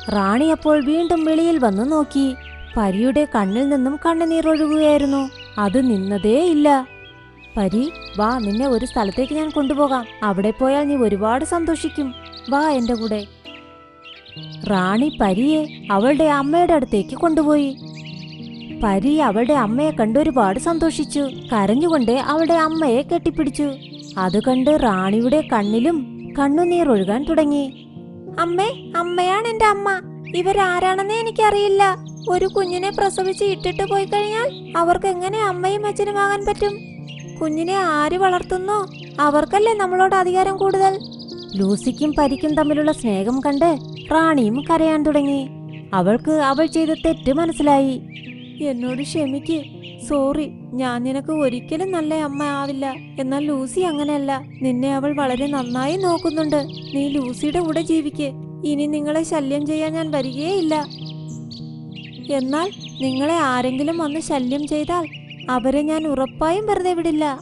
റാണി അപ്പോൾ വീണ്ടും വെളിയിൽ വന്നു നോക്കി. പരിയുടെ കണ്ണിൽ നിന്നും കണ്ണുനീർ ഒഴുകുകയായിരുന്നു. അത് നിന്നതേയില്ല. പരി, വാ, നിന്നെ ഒരു സ്ഥലത്തേക്ക് ഞാൻ കൊണ്ടുപോകാം. അവിടെ പോയാൽ നീ ഒരുപാട് സന്തോഷിക്കും. വാ എന്റെ കൂടെ. റാണി പരിയെ അവളുടെ അമ്മയുടെ അടുത്തേക്ക് കൊണ്ടുപോയി. പരി അവളുടെ അമ്മയെ കണ്ട് ഒരുപാട് സന്തോഷിച്ചു. കരഞ്ഞുകൊണ്ട് അവളുടെ അമ്മയെ കെട്ടിപ്പിടിച്ചു. അത് കണ്ട് റാണിയുടെ കണ്ണിലും കണ്ണുനീർ ഒഴുകാൻ തുടങ്ങി. അമ്മേ, അമ്മയാണ് എന്റെ അമ്മ. ഇവരാരാണെന്ന് എനിക്കറിയില്ല. ഒരു കുഞ്ഞിനെ പ്രസവിച്ച് ഇട്ടിട്ട് പോയി കഴിഞ്ഞാൽ അവർക്ക് എങ്ങനെ അമ്മയും അച്ഛനുമാകാൻ പറ്റും? കുഞ്ഞിനെ ആര് വളർത്തുന്നോ അവർക്കല്ലേ നമ്മളോട് അധികാരം കൂടുതൽ. ലൂസിക്കും പരിക്കും തമ്മിലുള്ള സ്നേഹം കണ്ട് റാണിയും കരയാൻ തുടങ്ങി. അവൾക്ക് അവൾ ചെയ്ത തെറ്റ് മനസ്സിലായി. എന്നോട് ക്ഷമിക്ക്. സോറി, ഞാൻ നിനക്ക് ഒരിക്കലും നല്ല അമ്മ ആവില്ല. എന്നാൽ ലൂസി അങ്ങനെയല്ല. നിന്നെ അവൾ വളരെ നന്നായി നോക്കുന്നുണ്ട്. നീ ലൂസിയുടെ കൂടെ ജീവിക്ക്. ഇനി നിങ്ങളെ ശല്യം ചെയ്യാൻ ഞാൻ വരികയില്ല. എന്നാൽ നിങ്ങളെ ആരെങ്കിലും വന്ന് ശല്യം ചെയ്താൽ അവരെ ഞാൻ ഉറപ്പായും വെറുതെ വിടില്ല.